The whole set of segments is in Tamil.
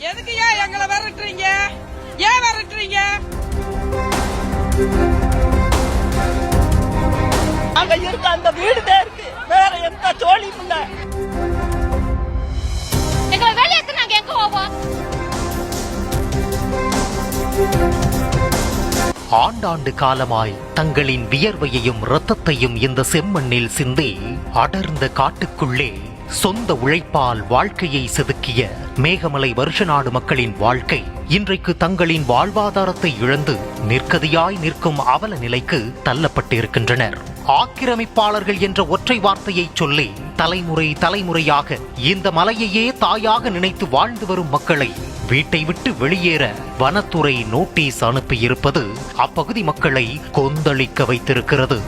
எதுக்கு ஏன் எங்களை விரட்டுறீங்க? ஏன் விரட்டுறீங்க? அங்க இருக்க அந்த வீடு தான் இருக்கு, வேற எந்த ஜோலியும் இல்ல. எங்களை வெளியேற்ற நாங்க எங்க போவோம்? ஆண்டாண்டு காலமாய் தங்களின் வியர்வையையும் இரத்தத்தையும் இந்த செம்மண்ணில் சிந்தி அடர்ந்த காட்டுக்குள்ளே சொந்த உழைப்பால் வாழ்க்கையை செதுக்கிய மேகமலை வருஷநாடு மக்களின் வாழ்க்கை இன்றைக்கு தங்களின் வாழ்வாதாரத்தை இழந்து நிற்கதியாய் நிற்கும் அவல நிலைக்கு தள்ளப்பட்டிருக்கின்றனர். ஆக்கிரமிப்பாளர்கள் என்ற ஒற்றை வார்த்தையை சொல்லி தலைமுறை தலைமுறையாக இந்த மலையையே தாயாக நினைத்து வாழ்ந்து வரும் மக்களை வீட்டை விட்டு வெளியேற வனத்துறை நோட்டீஸ் அனுப்பியிருப்பது அப்பகுதி மக்களை கொந்தளிக்க வைத்திருக்கிறது.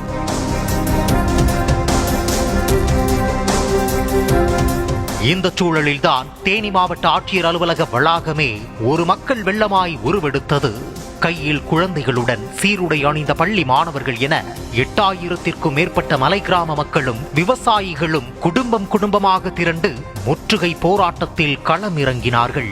இந்த சூழலில்தான் தேனி மாவட்ட ஆட்சியர் அலுவலக வளாகமே ஒரு மக்கள் வெள்ளமாய் உருவெடுத்தது. கையில் குழந்தைகளுடன் சீருடை அணிந்த பள்ளி மாணவர்கள் என 8000த்திற்கும் மேற்பட்ட மலை கிராம மக்களும் விவசாயிகளும் குடும்பமாக திரண்டு முற்றுகை போராட்டத்தில் களமிறங்கினார்கள்.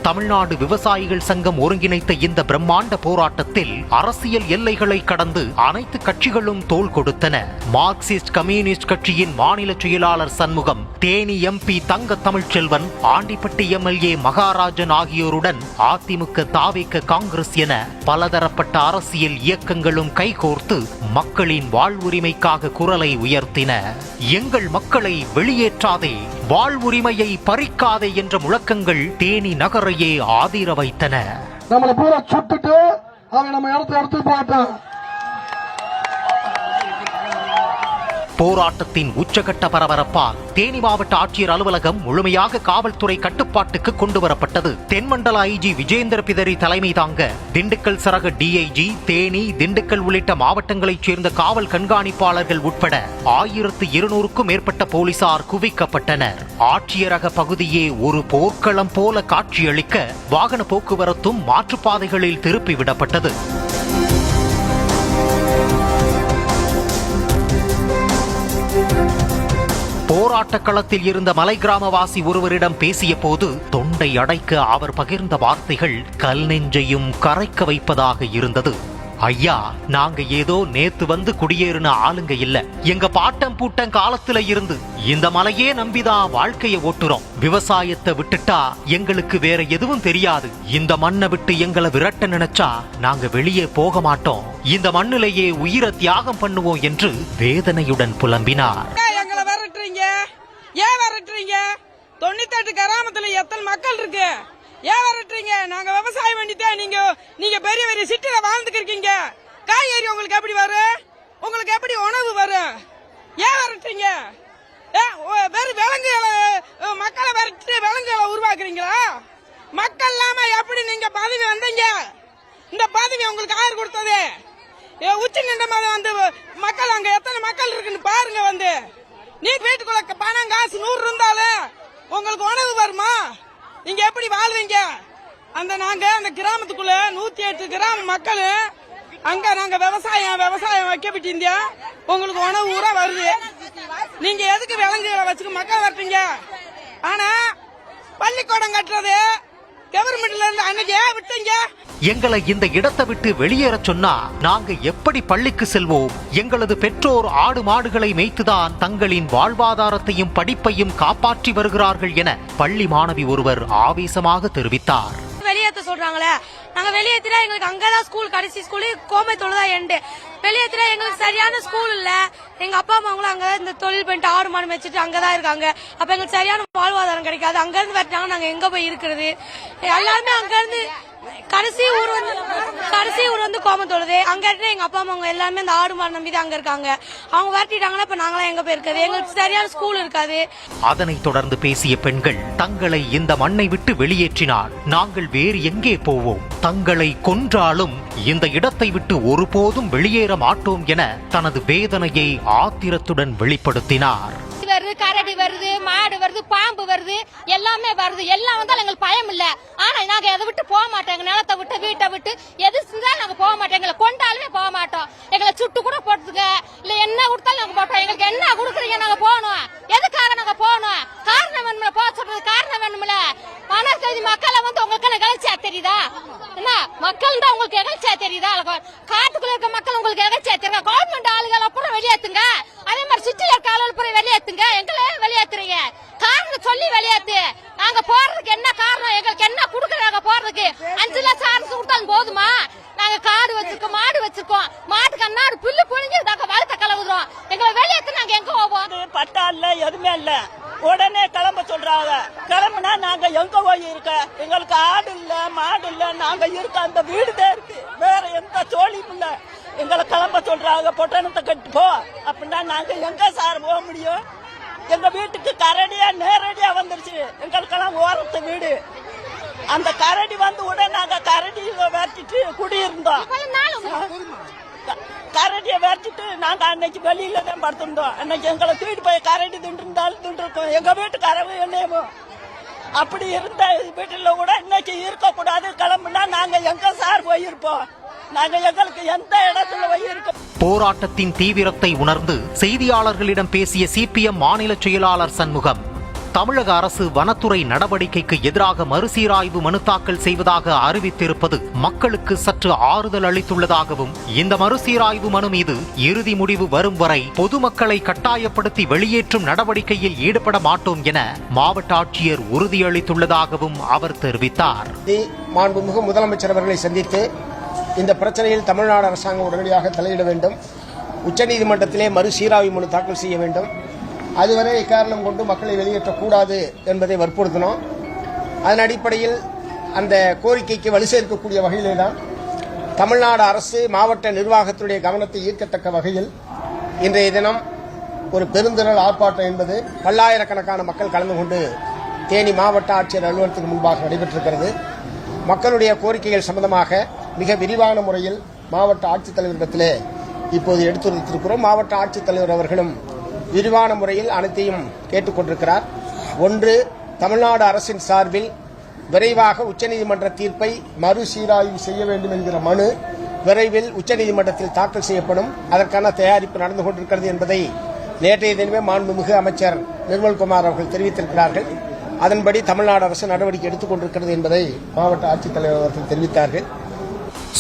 தமிழ்நாடு விவசாயிகள் சங்கம் ஒருங்கிணைத்த இந்த பிரம்மாண்ட போராட்டத்தில் அரசியல் எல்லைகளை கடந்து அனைத்து கட்சிகளும் தோள் கொடுத்தன. மார்க்சிஸ்ட் கம்யூனிஸ்ட் கட்சியின் மாநில செயலாளர் சண்முகம், தேனி எம்பி தங்க தமிழ்ச்செல்வன், ஆண்டிப்பட்டி எம்எல்ஏ மகாராஜன் ஆகியோருடன் அதிமுக, தாவேக, காங்கிரஸ் என பலதரப்பட்ட அரசியல் இயக்கங்களும் கைகோர்த்து மக்களின் வாழ்வுரிமைக்காக குரலை உயர்த்தின. எங்கள் மக்களை வெளியேற்றாதே, வாழ்வுரிமையை பறிக்காதே என்ற முழக்கங்கள் தேனி நகரையே ஆதிர வைத்தன. நம்மளை பூரா சுட்டுட்டு அவன் நம்ம இடத்தை எடுத்து போட்டான். போராட்டத்தின் உச்சகட்ட பரபரப்பால் தேனி மாவட்ட ஆட்சியர் அலுவலகம் முழுமையாக காவல்துறை கட்டுப்பாட்டுக்கு கொண்டுவரப்பட்டது. தென்மண்டல ஐஜி விஜேந்திர பிதரி தலைமை தாங்க திண்டுக்கல் சரக டிஐஜி, தேனி, திண்டுக்கல் உள்ளிட்ட மாவட்டங்களைச் சேர்ந்த காவல் கண்காணிப்பாளர்கள் உட்பட 1200க்கும் மேற்பட்ட போலீசார் குவிக்கப்பட்டனர். ஆட்சியரக பகுதியே ஒரு போர்க்களம் போல காட்சியளிக்க வாகன போக்குவரத்தும் மாற்றுப்பாதைகளில் திருப்பிவிடப்பட்டது. போராட்ட களத்தில் இருந்த மலை கிராமவாசி ஒருவரிடம் பேசிய போது தொண்டை அடைக்க அவர் பகிர்ந்த வார்த்தைகள் கல் நெஞ்சையும் கரைக்க வைப்பதாக இருந்தது. ஐயா, நாங்க ஏதோ நேத்து வந்து குடியேறின ஆளுங்க இல்ல. எங்க பாட்டம் பூட்டம் காலத்துல இருந்து இந்த மலையே நம்பிதான் வாழ்க்கைய ஓட்டுறோம். விவசாயத்தை விட்டுட்டா எங்களுக்கு வேற எதுவும் தெரியாது. இந்த மண்ணை விட்டு எங்களை விரட்ட நினைச்சா நாங்க வெளியே போக மாட்டோம். இந்த மண்ணிலேயே உயிரை தியாகம் பண்ணுவோம் என்று வேதனையுடன் புலம்பினார். ஏன் விரட்டுறீங்க? 98 கிராமத்துல எத்தனை மக்கள் இருக்கு? ஏன் விரட்டுறீங்க? நாங்க விவசாயம் பண்ணிட்டே நீங்க பெரிய பெரிய சிட்டில வாழ்ந்துட்டு இருக்கீங்க. காய்கறி உங்களுக்கு எப்படி வரும்? உங்களுக்கு எப்படி உணவு வரும்? ஏன் விரட்டுறீங்க? வெறும் விலங்குகளை மக்களை விரட்டு விலங்குகளை உருவாக்குறீங்களா? மக்கள் இல்லாம எப்படி நீங்க பதவி வந்தீங்க? இந்த பதவி உங்களுக்கு யாரு கொடுத்தது? உச்ச நீதிமன்றம் வந்து மக்கள் அங்க எத்தனை மக்கள் இருக்குன்னு பாருங்க. வந்து நீ வீட்டுக்குள்ள பணம் காசு 100 இருந்தாலும் உங்களுக்கு உணவு வருமா? நீங்க எப்படி வாழ்வீங்க? நாங்க அந்த கிராமத்துக்குள்ள 108 கிராம மக்கள் அங்க நாங்க விவசாயம் வைக்கப்பட்டிருந்தா உங்களுக்கு உணவு ஊரா வருது. நீங்க எதுக்கு விலங்குகளை வச்சுக்க மக்கள் வரட்டீங்க? ஆனா பள்ளிக்கூடம் கட்டுறது கவர்மெண்ட்ல இருந்து அன்னைக்கு ஏன் விட்டீங்க? எங்களை இந்த இடத்தை விட்டு வெளியேற சொன்னா நாங்க எப்படி பள்ளிக்கு செல்வோம்? எங்களது பெற்றோர் ஆடு மாடுகளை மேய்த்துதான் தங்களின் வாழ்வாதாரத்தையும் படிப்பையும் காப்பாற்றி வருகிறார்கள் என பள்ளி மாணவி ஒருவர் ஆவேசமாக தெரிவித்தார். வெளியேற்ற சொல்றாங்களே, நாங்க வெளியேற்றினா எங்களுக்கு அங்கதான் ஸ்கூல், கடைசி ஸ்கூலு கோயம்புத்தூர்தான் எண்டு. வெளியேற்றினா எங்களுக்கு சரியான ஸ்கூல் இல்ல. எங்க அப்பா அம்மாங்களும் அங்கதான் இந்த தொழில் பண்ணிட்டு ஆடு மாடு வச்சுட்டு அங்கதான் இருக்காங்க. அப்ப எங்களுக்கு சரியான வாழ்வாதாரம் கிடைக்காது. அங்க இருந்து வரட்டாங்க, நாங்க எங்க போய் இருக்கிறது? எல்லாருமே அங்க இருந்து கடைசி ஊர் வந்து கோயம்புத்தூர். அங்க இருந்து எங்க அப்பா அம்மா எல்லாருமே இந்த ஆடு மாடு நம்பி தான் அங்க இருக்காங்க. அவங்க வரட்டிட்டாங்கன்னா இப்ப நாங்களாம் எங்க போய் இருக்கிறது? எங்களுக்கு சரியான ஸ்கூல் இருக்காது. அதனைத் தொடர்ந்து பேசிய பெண்கள், தங்களை இந்த மண்ணை விட்டு வெளியேற்றினால் நாங்கள் வேறு எங்கே போவோம்? தங்களை கொன்றாலும் இந்த இடத்தை விட்டு ஒருபோதும் வெளியேற மாட்டோம் என தனது வேதனையை ஆத்திரத்துடன் வெளிப்படுத்தினார். வருது, கரடி வருது, மாடு வருது, பாம்பு வருது, எல்லாமே வருது. எல்லாம் வந்தாலும் எங்களுக்கு பயம் இல்ல. ஆனா நாங்க எதை விட்டு போக மாட்டோம். எங்க நிலத்தை விட்டு, வீட்டை விட்டு எது செஞ்சாலும் நாங்க போக மாட்டோம். எங்களை கொண்டாலுமே போக மாட்டோம். எங்களை சுட்டு கூட போட்டுங்க, இல்ல என்ன கொடுத்தாலும் நாங்க போட்டோம். எங்களுக்கு என்ன கொடுக்குறீங்க, நாங்க போகணும். எதுக்காக நாங்க போகணும்? காரணம் வேணும்ல, போக சொல்றது காரணம் வேணும்ல. மனசெய்தி மக்களை வந்து உங்களுக்கு நிகழ்ச்சியா தெரியுதா? என்ன மக்கள் தான் உங்களுக்கு நிகழ்ச்சியா தெரியுதா? காட்டுக்குள்ள இருக்க மக்கள் உங்களுக்கு நிகழ்ச்சியா தெரியுங்க. கவர்மெண்ட் ஆளுகளை அப்புறம் வெளியேத்துங்க. அதே மாதிரி சிட்டில இருக்க ஆளுகள் அப்புறம் வெளியேத்துங்க. எங்களை வெளியேத்துறீங்க, காரணம் சொல்லி வெளியேத்து. நாங்க போறதுக்கு என்ன காரணம்? எங்களுக்கு என்ன கொடுக்குறாங்க போறதுக்கு? 5 லட்சம் அரசு கொடுத்தாலும் போதுமா? நாங்க காடு வச்சிருக்கோம், மாடு வச்சிருக்கோம். மாட்டுக்கு அன்னாடு புல்லு புழிஞ்சு நாங்க வளர்த்த கலவுறோம். எங்களை வெளியேத்து நாங்க எங்க போவோம்? பட்டா இல்ல, எதுவுமே இல்ல. உடனே கிளம்ப சொல்றாங்க. கிளம்புனா நாங்க எங்க போய் இருக்க? எங்களுக்கு ஆடு இல்ல, மாடு இல்ல. நாங்க இருக்க அந்த வீடுதான் இருக்கு, வேற எந்த சோழியும் இல்ல. எங்களை கிளம்ப சொல்றாங்க. பொட்டணத்தை கட்டு போ அப்படின்னா நாங்க எங்க சார் போக முடியும்? எங்க வீட்டுக்கு கரடியா நேரடியா வந்துருச்சு. எங்களுக்கெல்லாம் ஓரத்து வீடு. அந்த கரடி வந்து உடனே நாங்க கரடியை வெட்டிட்டு குடியிருந்தோம். கரடியை வெட்டிட்டு நாங்க அன்னைக்கு வெளியில தான் படுத்திருந்தோம். அன்னைக்கு எங்களை தூக்கிட்டு போய் கரடி தின்றுருந்தாலும் தின்றுருக்கோம். எங்க வீட்டு கரவை என்னமோ அப்படி இருந்த வீட்டுல கூட இன்னைக்கு இருக்கக்கூடாது. கிளம்புனா நாங்க எங்க சார் போயிருப்போம்? நாங்க எங்களுக்கு எந்த இடத்துல போயிருக்கோம்? போராட்டத்தின் தீவிரத்தை உணர்ந்து செய்தியாளர்களிடம் பேசிய சிபிஎம் மாநில செயலாளர் சண்முகம், தமிழக அரசு வனத்துறை நடவடிக்கைக்கு எதிராக மறுசீராய்வு மனு தாக்கல் செய்வதாக அறிவித்திருப்பது மக்களுக்கு சற்று ஆறுதல் அளித்துள்ளதாகவும், இந்த மறுசீராய்வு மனு மீது இறுதி முடிவு வரும் வரை பொதுமக்களை கட்டாயப்படுத்தி வெளியேற்றும் நடவடிக்கையில் ஈடுபட மாட்டோம் என மாவட்ட ஆட்சியர் உறுதியளித்துள்ளதாகவும் அவர் தெரிவித்தார். மாண்புமிகு முதலமைச்சர் அவர்களை சந்தித்து இந்த பிரச்சனையில் தமிழ்நாடு அரசாங்கம் உடனடியாக தலையிட வேண்டும், உச்சநீதிமன்றத்திலே மறுசீராய்வு மனு தாக்கல் செய்ய வேண்டும், அதுவரை இக்காரணம் கொண்டு மக்களை வெளியேற்றக்கூடாது என்பதை வற்புறுத்தினோம். அதன் அடிப்படையில் அந்த கோரிக்கைக்கு வலு சேர்க்கக்கூடிய வகையிலே தான் தமிழ்நாடு அரசு மாவட்ட நிர்வாகத்துடைய கவனத்தை ஈர்க்கத்தக்க வகையில் இன்றைய தினம் ஒரு பெருந்திரள் ஆர்ப்பாட்டம் என்பது பல்லாயிரக்கணக்கான மக்கள் கலந்து கொண்டு தேனி மாவட்ட ஆட்சியர் அலுவலகத்துக்கு முன்பாக நடைபெற்றிருக்கிறது. மக்களுடைய கோரிக்கைகள் சம்பந்தமாக மிக விரிவான முறையில் மாவட்ட ஆட்சித்தலைவரிடத்திலே இப்போது எடுத்துரைத்திருக்கிறோம். மாவட்ட ஆட்சித்தலைவர் அவர்களும் விரிவான முறையில் அனைத்தையும் கேட்டுக்கொண்டிருக்கிறார். ஒன்று, தமிழ்நாடு அரசின் சார்பில் விரைவாக உச்சநீதிமன்ற தீர்ப்பை மறுசீராய்வு செய்ய வேண்டும் என்கிற மனு விரைவில் உச்சநீதிமன்றத்தில் தாக்கல் செய்யப்படும். அதற்கான தயாரிப்பு நடந்து கொண்டிருக்கிறது என்பதை நேற்றைய தினமே மாண்புமிகு அமைச்சர் நிர்மல்குமார் அவர்கள் தெரிவித்திருக்கிறார்கள். அதன்படி தமிழ்நாடு அரசு நடவடிக்கை எடுத்துக் கொண்டிருக்கிறது என்பதை மாவட்ட ஆட்சித்தலைவர் அவர்கள் தெரிவித்தார்கள்.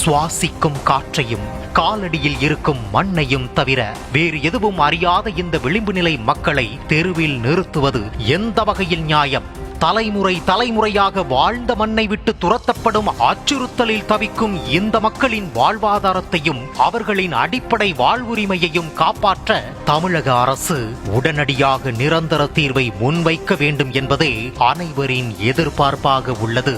சுவாசிக்கும் காற்றையும் காலடியில் இருக்கும் மண்ணையும் தவிர வேறு எதுவும் அறியாத இந்த விளிம்பு நிலை மக்களை தெருவில் நிறுத்துவது எந்த வகையில் நியாயம்? தலைமுறையாக வாழ்ந்த மண்ணை விட்டு துரத்தப்படும் அச்சுறுத்தலில் தவிக்கும் இந்த மக்களின் வாழ்வாதாரத்தையும் அவர்களின் அடிப்படை வாழ்வுரிமையையும் காப்பாற்ற தமிழக அரசு உடனடியாக நிரந்தர தீர்வை முன்வைக்க வேண்டும் என்பதே அனைவரின் எதிர்பார்ப்பாக உள்ளது.